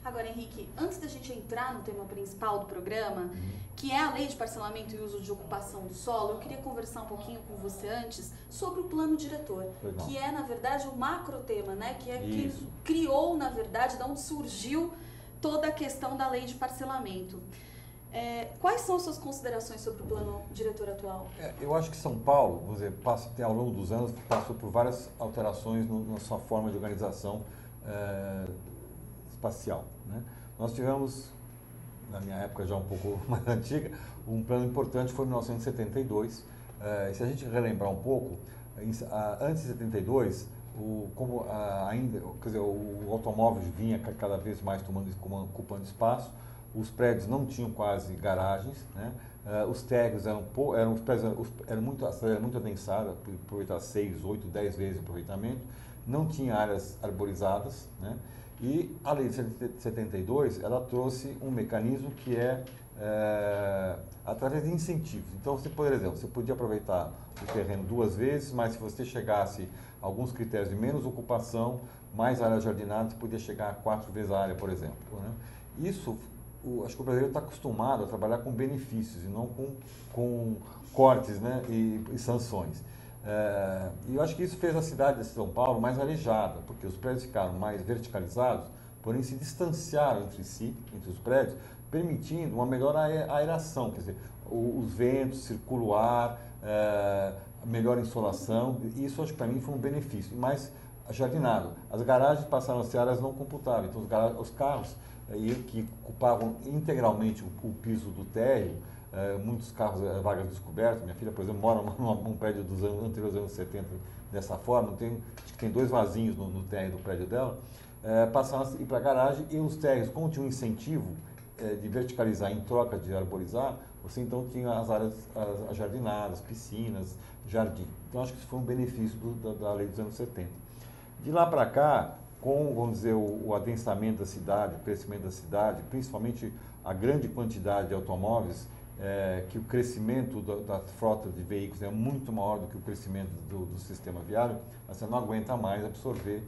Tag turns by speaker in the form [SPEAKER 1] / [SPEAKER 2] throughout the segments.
[SPEAKER 1] Agora, Henrique, antes da gente entrar no tema principal do programa, que é a Lei de Parcelamento e Uso de Ocupação do Solo, eu queria conversar um pouquinho com você antes sobre o plano diretor, que é, na verdade, o macro tema, né? Que é que criou, na verdade, de onde surgiu toda a questão da Lei de Parcelamento. Quais são as suas considerações sobre o plano diretor atual?
[SPEAKER 2] Eu acho que São Paulo, vamos dizer, ao longo dos anos, passou por várias alterações na sua forma de organização espacial, né? Nós tivemos, na minha época já um pouco mais antiga, um plano importante, foi em 1972. Se a gente relembrar um pouco, antes de 72, o automóvel vinha cada vez mais ocupando espaço. Os prédios não tinham quase garagens, né? Os térreos a cidade era muito adensada, aproveitar 6, 8, 10 vezes o aproveitamento, não tinha áreas arborizadas, né? E a lei de 72, ela trouxe um mecanismo que através de incentivos. Então, por exemplo, você podia aproveitar o terreno 2 vezes, mas se você chegasse a alguns critérios de menos ocupação, mais área jardinada, você podia chegar a 4 vezes a área, por exemplo, né? Isso, acho que o brasileiro está acostumado a trabalhar com benefícios e não com cortes, né, e sanções. E eu acho que isso fez a cidade de São Paulo mais arejada, porque os prédios ficaram mais verticalizados, porém se distanciaram entre si, entre os prédios, permitindo uma melhor aeração, quer dizer, os ventos, circula o ar, melhor insolação. Isso acho que para mim foi um benefício. Mas jardinado, as garagens passaram a ser áreas não computáveis, então os carros que ocupavam integralmente o piso do térreo, muitos carros, vagas descobertas. Minha filha, por exemplo, mora num prédio dos anos anteriores aos anos 70 dessa forma, tem 2 vasinhos no térreo do prédio dela, passaram a ir para a garagem, e os térreos, como tinha um incentivo de verticalizar em troca de arborizar, você então tinha as áreas jardinadas, piscinas, jardim. Então acho que isso foi um benefício da lei dos anos 70. De lá para cá, com, vamos dizer, o adensamento da cidade, o crescimento da cidade, principalmente a grande quantidade de automóveis, que o crescimento da frota de veículos é muito maior do que o crescimento do sistema viário, você não aguenta mais absorver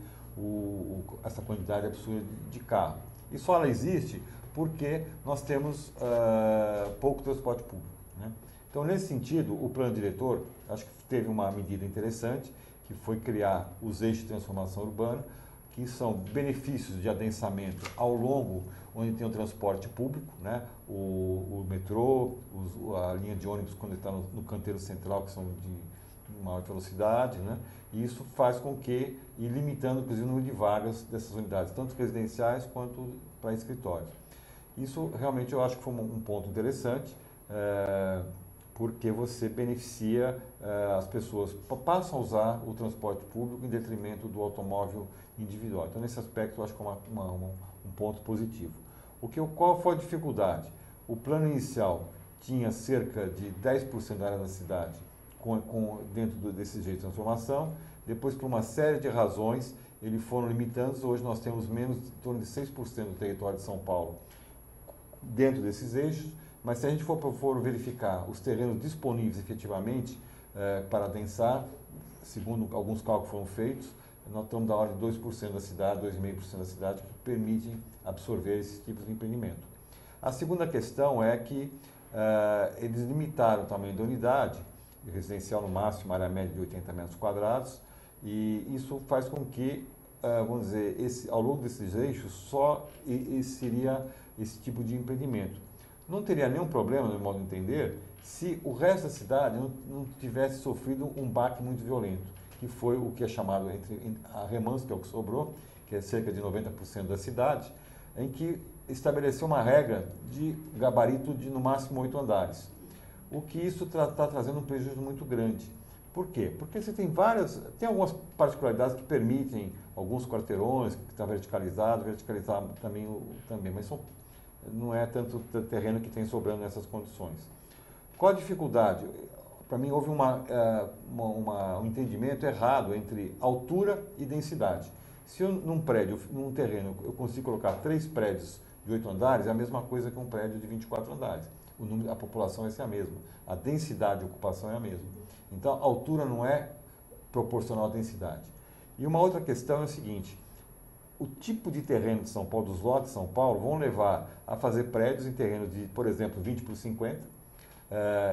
[SPEAKER 2] essa quantidade absurda de carro. E só ela existe porque nós temos pouco transporte público, né? Então, nesse sentido, o plano diretor, acho que teve uma medida interessante, que foi criar os eixos de transformação urbana, que são benefícios de adensamento ao longo, onde tem o transporte público, né? O metrô, a linha de ônibus quando está no canteiro central, que são de maior velocidade, né? E isso faz com que, e limitando, inclusive, o número de vagas dessas unidades, tanto residenciais quanto para escritórios. Isso realmente eu acho que foi um ponto interessante, porque você beneficia as pessoas, passam a usar o transporte público em detrimento do automóvel individual. Então, nesse aspecto, eu acho que é um ponto positivo. Qual foi a dificuldade? O plano inicial tinha cerca de 10% da área da cidade dentro desse jeito de transformação. Depois, por uma série de razões, eles foram limitando. Hoje nós temos menos em torno de 6% do território de São Paulo dentro desses eixos. Mas se a gente for verificar os terrenos disponíveis efetivamente para adensar, segundo alguns cálculos foram feitos, nós estamos da ordem de 2% da cidade, 2,5% da cidade, que permitem absorver esses tipos de empreendimento. A segunda questão é que eles limitaram o tamanho da unidade, residencial no máximo, área média de 80 metros quadrados, e isso faz com que, vamos dizer, ao longo desses eixos, só seria esse tipo de empreendimento. Não teria nenhum problema, no meu modo de entender, se o resto da cidade não tivesse sofrido um baque muito violento, que foi o que é chamado, a Remanso, que é o que sobrou, que é cerca de 90% da cidade, em que estabeleceu uma regra de gabarito de no máximo 8 andares. O que isso está trazendo um prejuízo muito grande. Por quê? Porque você tem algumas particularidades que permitem alguns quarteirões, que está verticalizar também, mas não é tanto terreno que tem sobrando nessas condições. Qual a dificuldade? Para mim, houve um entendimento errado entre altura e densidade. Se num terreno, eu consigo colocar 3 prédios de 8 andares, é a mesma coisa que um prédio de 24 andares. A população vai ser a mesma. A densidade de ocupação é a mesma. Então, a altura não é proporcional à densidade. E uma outra questão é o seguinte: o tipo de terreno de São Paulo, dos lotes de São Paulo, vão levar a fazer prédios em terreno de, por exemplo, 20 por 50,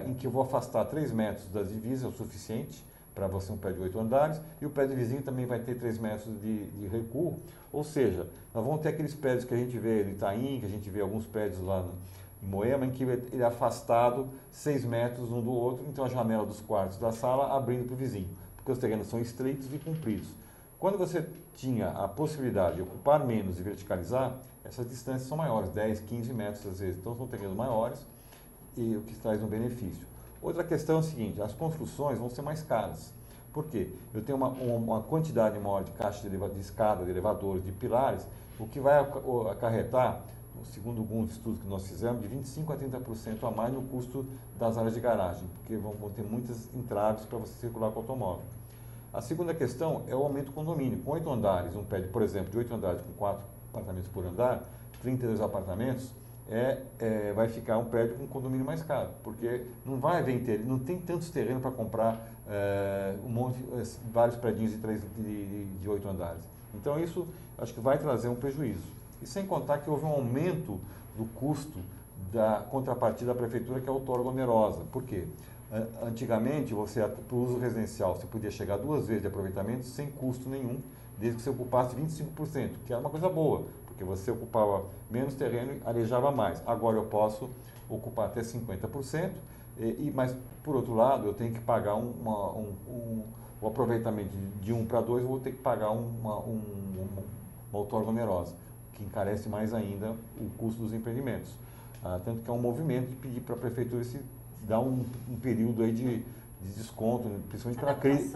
[SPEAKER 2] em que eu vou afastar 3 metros das divisas, é o suficiente para você um prédio de 8 andares, e o prédio vizinho também vai ter 3 metros de recuo, ou seja, nós vamos ter aqueles prédios que a gente vê no Itaim, que a gente vê alguns prédios lá em Moema, em que ele é afastado 6 metros um do outro, então a janela dos quartos da sala abrindo para o vizinho, porque os terrenos são estreitos e compridos. Quando você tinha a possibilidade de ocupar menos e verticalizar, essas distâncias são maiores, 10, 15 metros às vezes, então são terrenos maiores, e o que traz um benefício. Outra questão é o seguinte, as construções vão ser mais caras. Por quê? Eu tenho uma quantidade maior de caixa de escada, de elevadores, de pilares, o que vai acarretar, segundo alguns estudos que nós fizemos, de 25% a 30% a mais no custo das áreas de garagem, porque vão ter muitas entraves para você circular com o automóvel. A segunda questão é o aumento do condomínio. Com 8 andares, um prédio, por exemplo, de 8 andares com 4 apartamentos por andar, 32 apartamentos, vai ficar um prédio com um condomínio mais caro, porque não tem tantos terrenos para comprar vários prédios de 8 andares. Então isso acho que vai trazer um prejuízo. E sem contar que houve um aumento do custo da contrapartida da prefeitura, que é a outorga onerosa. Por quê? Antigamente, para o uso residencial, você podia chegar 2 vezes de aproveitamento sem custo nenhum, desde que você ocupasse 25%, que era uma coisa boa, porque você ocupava menos terreno e arejava mais. Agora eu posso ocupar até 50%, mas, por outro lado, eu tenho que pagar o aproveitamento de 1 para 2, eu vou ter que pagar uma outorga onerosa, que encarece mais ainda o custo dos empreendimentos. Tanto que é um movimento de pedir para a prefeitura se dar um período aí de desconto, principalmente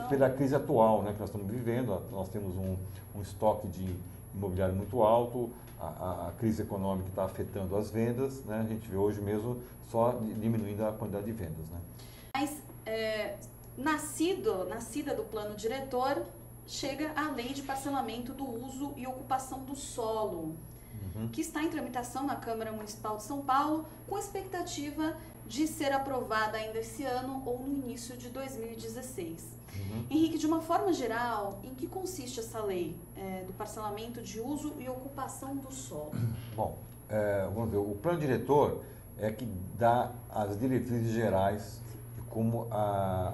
[SPEAKER 2] pela crise atual, né, que nós estamos vivendo. Nós temos um estoque de imobiliário muito alto, a crise econômica está afetando as vendas, né, a gente vê hoje mesmo só diminuindo a quantidade de vendas. Né.
[SPEAKER 1] Mas, nascida do plano diretor, chega a lei de parcelamento do uso e ocupação do solo, que está em tramitação na Câmara Municipal de São Paulo, com expectativa de ser aprovada ainda esse ano ou no início de 2016. Henrique, de uma forma geral, em que consiste essa lei do parcelamento de uso e ocupação do solo?
[SPEAKER 2] Bom, vamos ver, o plano diretor é que dá as diretrizes gerais de como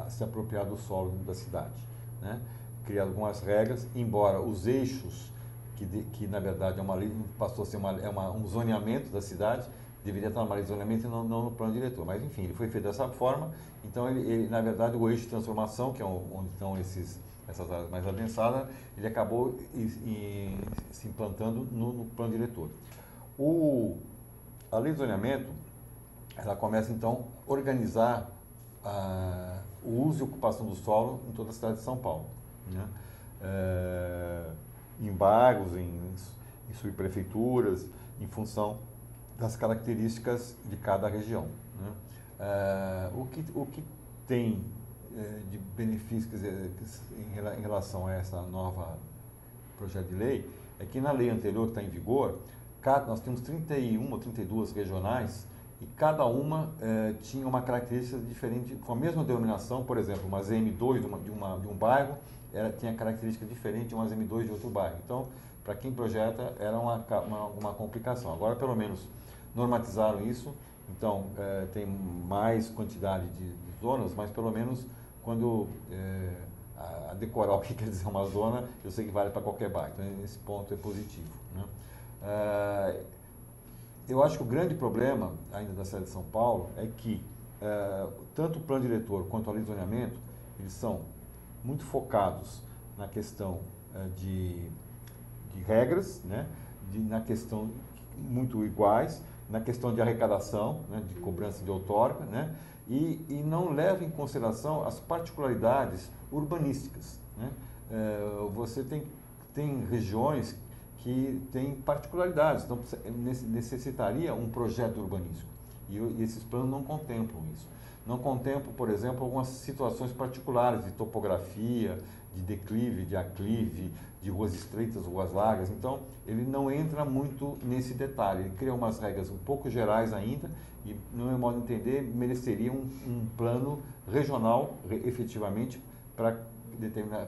[SPEAKER 2] se apropriar do solo da cidade, né? Cria algumas regras, embora os eixos, que na verdade é uma lei, passou a ser um zoneamento da cidade, deveria estar numa lei de zoneamento e não no plano diretor. Mas, enfim, ele foi feito dessa forma. Então, na verdade, o eixo de transformação, que é onde estão essas áreas mais adensadas, ele acabou se implantando no plano diretor. A lei de zoneamento, ela começa, então, a organizar o uso e ocupação do solo em toda a cidade de São Paulo, né? Em bairros, em subprefeituras, em função das características de cada região, né? O que tem de benefícios, quer dizer, em relação a essa nova projeto de lei, é que na lei anterior que está em vigor, nós temos 31 ou 32 regionais e cada uma tinha uma característica diferente, com a mesma denominação. Por exemplo, uma ZM2 de um bairro tinha característica diferente de uma ZM2 de outro bairro. Então, para quem projeta, era uma complicação. Agora, pelo menos, normatizaram isso, então tem mais quantidade de zonas, mas pelo menos quando a decorar o que quer dizer uma zona, eu sei que vale para qualquer bairro. Então, esse ponto é positivo, né? Eu acho que o grande problema ainda da cidade de São Paulo é que tanto o plano diretor quanto a lei de zoneamento, eles são muito focados na questão de regras, né? Na questão muito iguais, na questão de arrecadação, né? De cobrança de outorga, né? E não leva em consideração as particularidades urbanísticas, né? Você tem regiões que têm particularidades, então necessitaria um projeto urbanístico. E esses planos não contemplam isso. Não contemplam, por exemplo, algumas situações particulares de topografia, de declive, de aclive, de ruas estreitas, ruas largas. Então, ele não entra muito nesse detalhe. Ele cria umas regras um pouco gerais ainda e, no meu modo de entender, mereceria um plano regional, efetivamente, para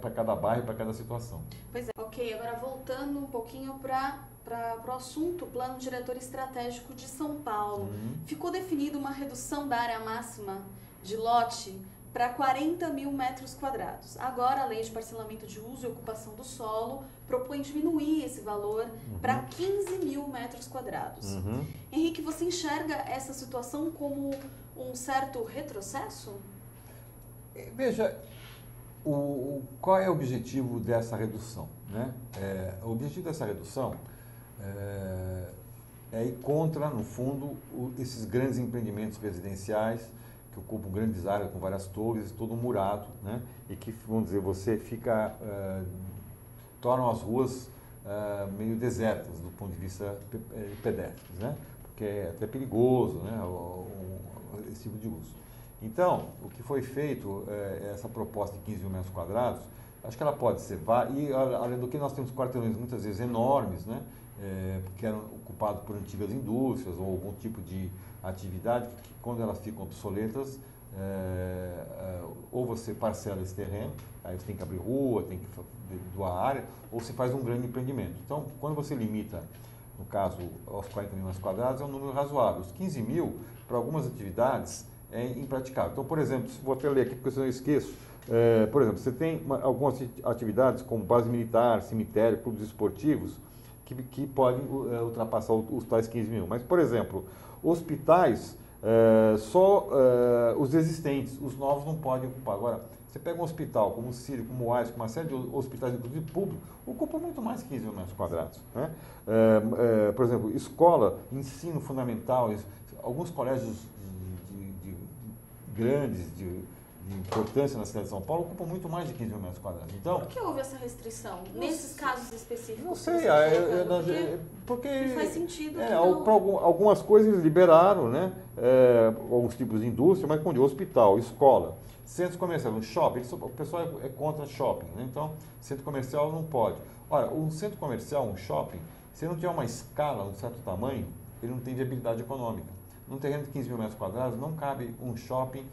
[SPEAKER 2] para cada bairro, para cada situação.
[SPEAKER 1] Pois é. Ok, agora voltando um pouquinho para o assunto, Plano Diretor Estratégico de São Paulo. Ficou definida uma redução da área máxima de lote para 40 mil metros quadrados. Agora, a Lei de Parcelamento de Uso e Ocupação do Solo propõe diminuir esse valor para 15 mil metros quadrados. Henrique, você enxerga essa situação como um certo retrocesso?
[SPEAKER 2] Veja, qual é o objetivo dessa redução? Né? O objetivo dessa redução é ir contra, no fundo, esses grandes empreendimentos residenciais que ocupam grandes áreas com várias torres, todo murado, né? E que, vamos dizer, você fica, tornam as ruas meio desertas do ponto de vista pedestres, né? Porque é até perigoso, né? Esse tipo de uso. Então, o que foi feito, essa proposta de 15 mil metros quadrados, acho que ela pode ser, e além do que nós temos quarteirões muitas vezes enormes, né? Que eram ocupados por antigas indústrias ou algum tipo de atividade que quando elas ficam obsoletas, ou você parcela esse terreno, aí você tem que abrir rua, tem que doar área, ou você faz um grande empreendimento. Então, quando você limita, no caso, aos 40 mil metros quadrados, é um número razoável. Os 15 mil, para algumas atividades, é impraticável. Então, por exemplo, vou até ler aqui porque eu não esqueço, por exemplo, você tem algumas atividades como base militar, cemitério, clubes esportivos, que podem ultrapassar os tais 15 mil. Mas, por exemplo, hospitais, só os existentes, os novos não podem ocupar. Agora, você pega um hospital como o Sírio, como o AIS, como uma série de hospitais, inclusive públicos, ocupa muito mais de 15 mil metros quadrados. Né? Por exemplo, escola, ensino fundamental, alguns colégios grandes, de importância na cidade de São Paulo, ocupam muito mais de 15 mil metros quadrados. Então,
[SPEAKER 1] por que houve essa restrição? Nesses casos específicos?
[SPEAKER 2] Não sei, porque
[SPEAKER 1] não faz sentido.
[SPEAKER 2] Algumas coisas eles liberaram, né? Alguns tipos de indústria, mas como de hospital, escola, centros comerciais, um shopping, o pessoal é contra shopping, né? Então, centro comercial não pode. Olha, um centro comercial, um shopping, se não tiver uma escala, um certo tamanho, ele não tem viabilidade econômica. Num terreno de 15 mil metros quadrados, não cabe um shopping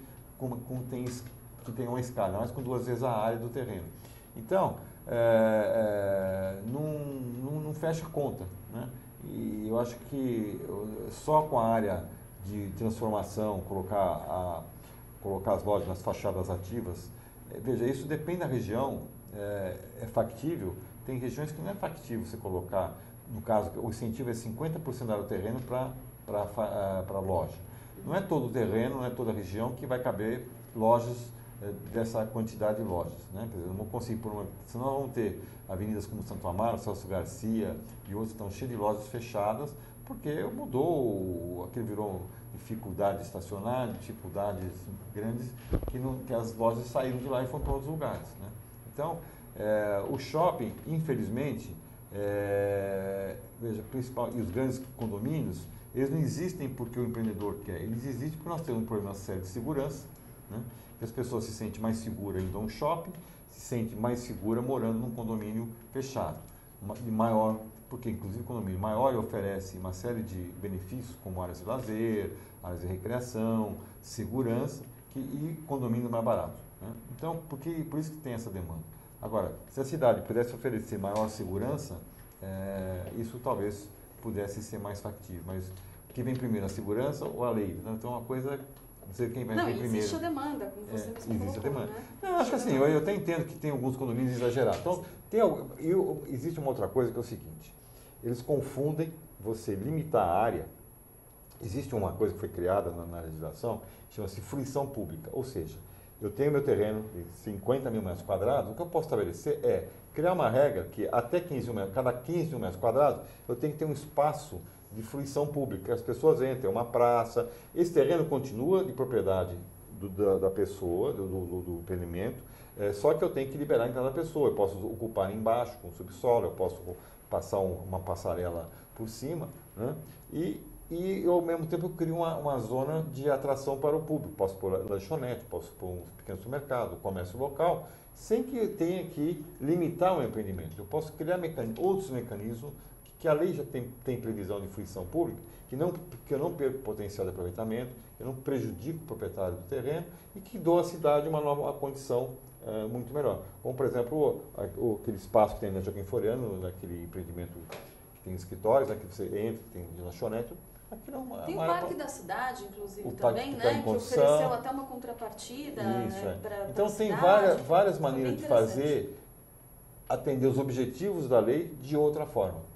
[SPEAKER 2] que tem uma escala, mas com 2 vezes a área do terreno. Então, não fecha conta. Né? E eu acho que só com a área de transformação, colocar as lojas nas fachadas ativas, veja, isso depende da região, é factível. Tem regiões que não é factível você colocar, no caso, o incentivo é 50% da área do terreno para loja. Não é todo o terreno, não é toda a região que vai caber lojas dessa quantidade de lojas. Né? Quer dizer, não vou conseguir senão nós vamos ter avenidas como Santo Amaro, Celso Garcia e outros que estão cheios de lojas fechadas, porque mudou, aquilo virou dificuldade de estacionar, dificuldades grandes, que as lojas saíram de lá e foram para outros lugares. Né? Então, o shopping, infelizmente, veja, e os grandes condomínios, eles não existem porque o empreendedor quer, eles existem porque nós temos um problema sério de segurança, né? Que as pessoas se sentem mais seguras indo a um shopping, se sentem mais seguras morando num condomínio fechado, maior, porque inclusive o condomínio maior oferece uma série de benefícios, como áreas de lazer, áreas de recreação, segurança, e condomínio mais barato. Né? Então, por isso que tem essa demanda. Agora, se a cidade pudesse oferecer maior segurança, isso talvez pudesse ser mais factível, mas o que vem primeiro, a segurança ou a lei? Então, uma coisa, não sei quem vai vir primeiro.
[SPEAKER 1] Existe a demanda, como você mesmo colocou,
[SPEAKER 2] existe a demanda.
[SPEAKER 1] Né?
[SPEAKER 2] Não, acho que assim, eu até entendo que tem alguns condomínios exagerados. Então, existe uma outra coisa que é o seguinte, eles confundem você limitar a área. Existe uma coisa que foi criada na legislação, chama-se fruição pública, ou seja, eu tenho meu terreno de 50 mil metros quadrados, o que eu posso estabelecer é criar uma regra que até 15 mil metros, cada 15 mil metros quadrados, eu tenho que ter um espaço de fruição pública, as pessoas entrem, uma praça, esse terreno continua de propriedade da pessoa, do empreendimento, só que eu tenho que liberar a entrada da pessoa, eu posso ocupar embaixo com subsolo, eu posso passar uma passarela por cima, né? E ao mesmo tempo eu crio uma zona de atração para o público, posso pôr lanchonete, posso pôr um pequeno supermercado, comércio local, sem que eu tenha que limitar o empreendimento. Eu posso criar outros mecanismos que a lei já tem previsão de fruição pública, que eu não perco o potencial de aproveitamento, eu não prejudico o proprietário do terreno e que dou à cidade uma nova condição muito melhor. Como, por exemplo, aquele espaço que tem na Joaquim Floriano, naquele empreendimento que tem escritórios, que você entra, tem de lanchonete. Aqui não,
[SPEAKER 1] tem o Parque da Cidade, inclusive,
[SPEAKER 2] o
[SPEAKER 1] também,
[SPEAKER 2] parque
[SPEAKER 1] né? Que ofereceu até uma contrapartida.
[SPEAKER 2] Isso,
[SPEAKER 1] né, pra
[SPEAKER 2] então, tem
[SPEAKER 1] cidade,
[SPEAKER 2] várias maneiras de fazer, atender os objetivos da lei de outra forma.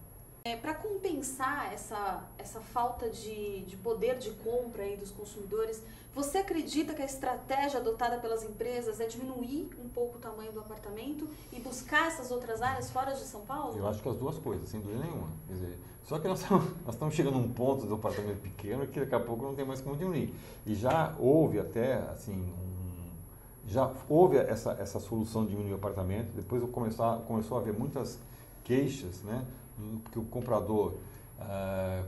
[SPEAKER 1] Para compensar essa falta de poder de compra aí dos consumidores, você acredita que a estratégia adotada pelas empresas é diminuir um pouco o tamanho do apartamento e buscar essas outras áreas fora de São Paulo?
[SPEAKER 2] Eu acho que as duas coisas, sem dúvida nenhuma. Quer dizer, só que nós estamos chegando a um ponto do apartamento pequeno que daqui a pouco não tem mais como diminuir. E já houve até, assim, já houve essa solução de diminuir o apartamento, depois começou a haver muitas queixas, né? Porque o comprador,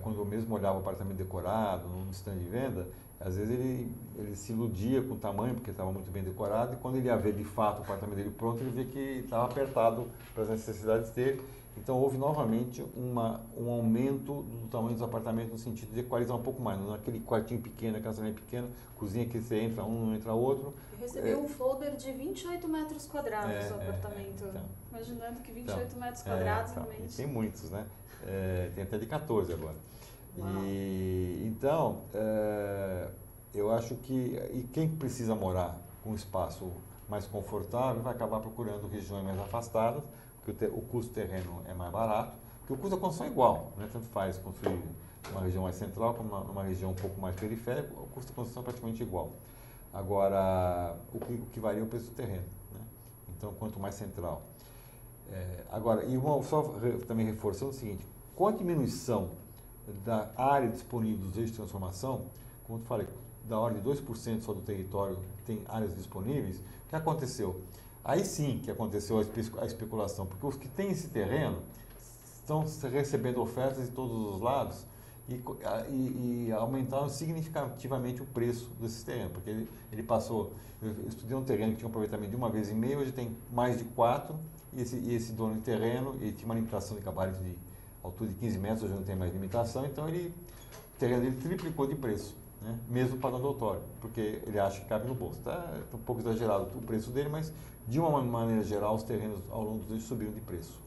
[SPEAKER 2] quando eu mesmo olhava o apartamento decorado, no stand de venda, às vezes ele se iludia com o tamanho, porque estava muito bem decorado, e quando ele ia ver de fato o apartamento dele pronto, ele via que estava apertado para as necessidades dele. Então houve novamente um aumento do tamanho dos apartamentos no sentido de equalizar um pouco mais, não aquele quartinho pequeno, aquela salinha pequena, cozinha que você entra um, não entra outro.
[SPEAKER 1] Eu recebi um folder de 28 metros quadrados no apartamento, então, imaginando que 28 metros quadrados realmente...
[SPEAKER 2] Tem muitos, né? Tem até de 14 agora.
[SPEAKER 1] Uau.
[SPEAKER 2] Então, eu acho que quem precisa morar com um espaço mais confortável vai acabar procurando regiões mais afastadas, porque o custo do terreno é mais barato, porque o custo da construção é igual, né? Tanto faz construir numa região mais central como numa região um pouco mais periférica, o custo da construção é praticamente igual. Agora, o que varia é o preço do terreno, né? Então, quanto mais central. Agora, também reforçando o seguinte, com a diminuição da área disponível dos eixos de transformação, como eu falei, da ordem de 2% só do território tem áreas disponíveis, o que aconteceu? Aí sim que aconteceu a especulação, porque os que têm esse terreno estão recebendo ofertas de todos os lados e aumentaram significativamente o preço desses terrenos, porque ele passou, eu estudei um terreno que tinha um aproveitamento de 1,5 vezes, hoje tem mais de 4, e esse dono de terreno, ele tinha uma limitação de gabarito de altura de 15 metros, hoje não tem mais limitação, então o terreno dele triplicou de preço, né? Mesmo pagando outorga, porque ele acha que cabe no bolso. Tá um pouco exagerado o preço dele, mas de uma maneira geral os terrenos ao longo dos anos subiram de preço.